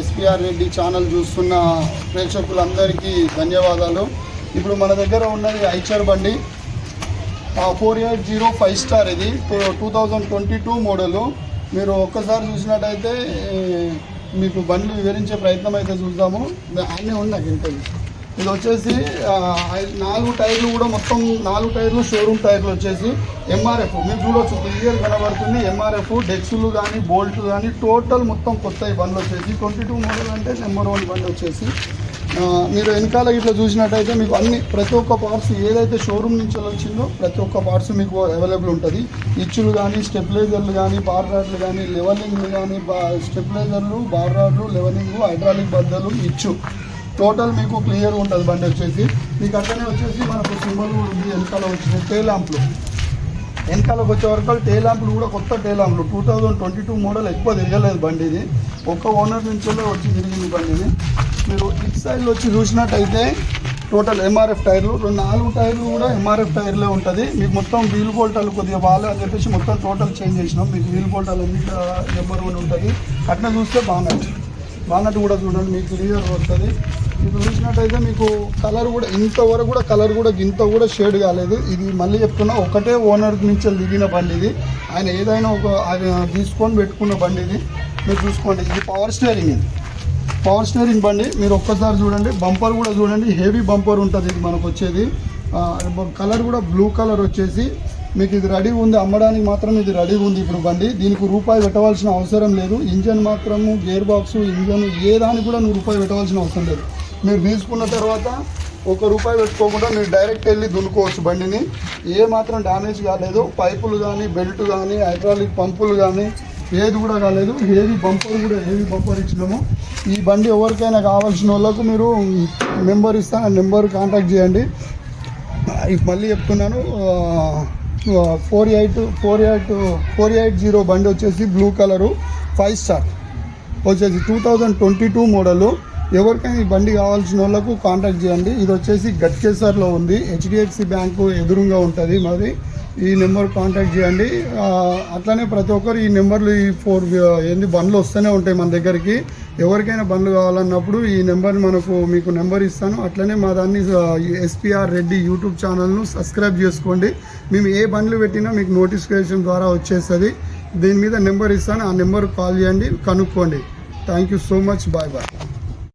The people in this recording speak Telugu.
ఎస్పీఆర్ రెడ్డి ఛానల్ చూస్తున్న ప్రేక్షకులందరికీ ధన్యవాదాలు. ఇప్పుడు మన దగ్గర ఉన్నది ఐచర్ బండి 480 5 స్టార్. ఇది 2022 మోడలు. మీరు ఒక్కసారి చూసినట్టయితే మీకు బండ్లు వివరించే ప్రయత్నం అయితే చూద్దాము. అన్నీ ఉన్నాయి ఇంటర్. ఇది వచ్చేసి 4 టైర్లు కూడా, మొత్తం 4 టైర్లు షోరూమ్ టైర్లు వచ్చేసి ఎంఆర్ఎఫ్. మీరు చూడవచ్చు, క్లియర్ కనబడుతుంది. ఎంఆర్ఎఫ్ డెక్స్లు కానీ బోల్ట్ కానీ టోటల్ మొత్తం కొత్త ఈ బండ్లు వచ్చేసి 22 మోడల్ అంటే నెంబర్ 1 బండి వచ్చేసి. మీరు వెనకాల ఇట్లా చూసినట్టయితే మీకు ప్రతి ఒక్క పార్ట్స్ ఏదైతే షోరూమ్ నుంచి వచ్చిందో ప్రతి ఒక్క పార్ట్స్ మీకు అవైలబుల్ ఉంటుంది. ఇచ్చులు కానీ, స్టెబిలైజర్లు కానీ, బార్ రాడ్లు కానీ, లెవెలింగ్లు కానీ, స్టెబిలైజర్లు, బార్ రాడ్లు, లెవెలింగ్, హైడ్రాలిక్ బద్దలు, ఇచ్చు టోటల్ మీకు క్లియర్ ఉంటుంది బండి వచ్చేసి. మీకు అక్కడనే వచ్చేసి మనకు సింబల్ కూడా ఉంది. వెనకాల వచ్చేసి టేల్ ల్యాంప్లు, వెనకాలకు వచ్చే వరకు టేల్ ల్యాంపులు కూడా కొత్త టేల్ ల్యాంపులు 2022 మోడల్. ఎక్కువ తిరగలేదు బండి. ఇది ఒక్క ఓనర్ నుంచి వచ్చి తిరిగింది బండిని. మీరు ఇటు సైడ్లో వచ్చి చూసినట్టయితే టోటల్ ఎంఆర్ఎఫ్ టైర్లు 4 టైర్లు కూడా ఎంఆర్ఎఫ్ టైర్లే ఉంటుంది. మీకు మొత్తం వీల్ బోల్టాలు కొద్దిగా బాగా అని చెప్పేసి మొత్తం టోటల్ చేంజ్ చేసినాం. మీకు వీల్ బోల్టాలు అన్ని నెంబర్ 1 ఉంటుంది. అట్లా చూస్తే బానట్ కూడా చూడండి, మీకు క్లియర్ వస్తుంది. ఇప్పుడు చూసినట్టయితే మీకు కలర్ కూడా ఇంతవరకు కూడా కలర్ కూడా ఇంత కూడా షేడ్ కాలేదు. ఇది మళ్ళీ చెప్తున్నా, ఒకటే ఓనర్ నుంచి దిగిన బండి ఇది. ఆయన ఏదైనా ఆయన తీసుకొని పెట్టుకున్న బండి ఇది. మీరు చూసుకోండి, ఇది పవర్ స్టీరింగ్ బండి. మీరు ఒక్కసారి చూడండి, బంపర్ కూడా చూడండి, హెవీ బంపర్ ఉంటుంది ఇది మనకు వచ్చేది. కలర్ కూడా బ్లూ కలర్ వచ్చేసి మీకు ఇది రెడీ ఉంది, అమ్మడానికి మాత్రం ఇది రెడీ ఉంది ఇప్పుడు బండి. దీనికి రూపాయి పెట్టవలసిన అవసరం లేదు. ఇంజన్ మాత్రము, గేర్ బాక్సు, ఇంజన్ ఏ దానికి కూడా రూపాయి పెట్టవలసిన అవసరం లేదు. మీరు తీసుకున్న తర్వాత ₹1 పెట్టుకోకుండా మీరు డైరెక్ట్ వెళ్ళి దున్నుకోవచ్చు బండిని. ఏ మాత్రం డ్యామేజ్ కాలేదు. పైపులు కానీ, బెల్ట్ కానీ, హైడ్రాలిక్ పంపులు కానీ ఏది కూడా కాలేదు. హెవీ బంపర్ ఇచ్చినాము. ఈ బండి ఎవరికైనా కావాల్సిన వాళ్ళకు మీరు నెంబర్ ఇస్తాను, ఆ నెంబర్ కాంటాక్ట్ చేయండి. మళ్ళీ చెప్తున్నాను, 480 బండి వచ్చేసి బ్లూ కలరు 5 స్టార్ వచ్చేసి 2022 మోడలు. ఎవరికైనా ఈ బండి కావాల్సిన వాళ్ళకు కాంటాక్ట్ చేయండి. ఇది వచ్చేసి గట్కేసర్లో ఉంది, HDFC బ్యాంకు ఎదురుగా ఉంటుంది. మరి ఈ నెంబర్ కాంటాక్ట్ చేయండి. అట్లనే ప్రతి ఒక్కరు ఈ నెంబర్లు, ఈ 4 బండ్లు వస్తూనే ఉంటాయి మన దగ్గరికి. ఎవరికైనా బండ్లు కావాలన్నప్పుడు ఈ నెంబర్ మీకు నెంబర్ ఇస్తాను. అట్లనే మా దాన్ని ఎస్పీఆర్ రెడ్డి యూట్యూబ్ ఛానల్ను సబ్స్క్రైబ్ చేసుకోండి. మేము ఏ బండ్లు పెట్టినా మీకు నోటిఫికేషన్ ద్వారా వచ్చేస్తుంది. దీని మీద నెంబర్ ఇస్తాను, ఆ నెంబర్ కాల్ చేయండి, కనుక్కోండి. Thank you so much. Bye.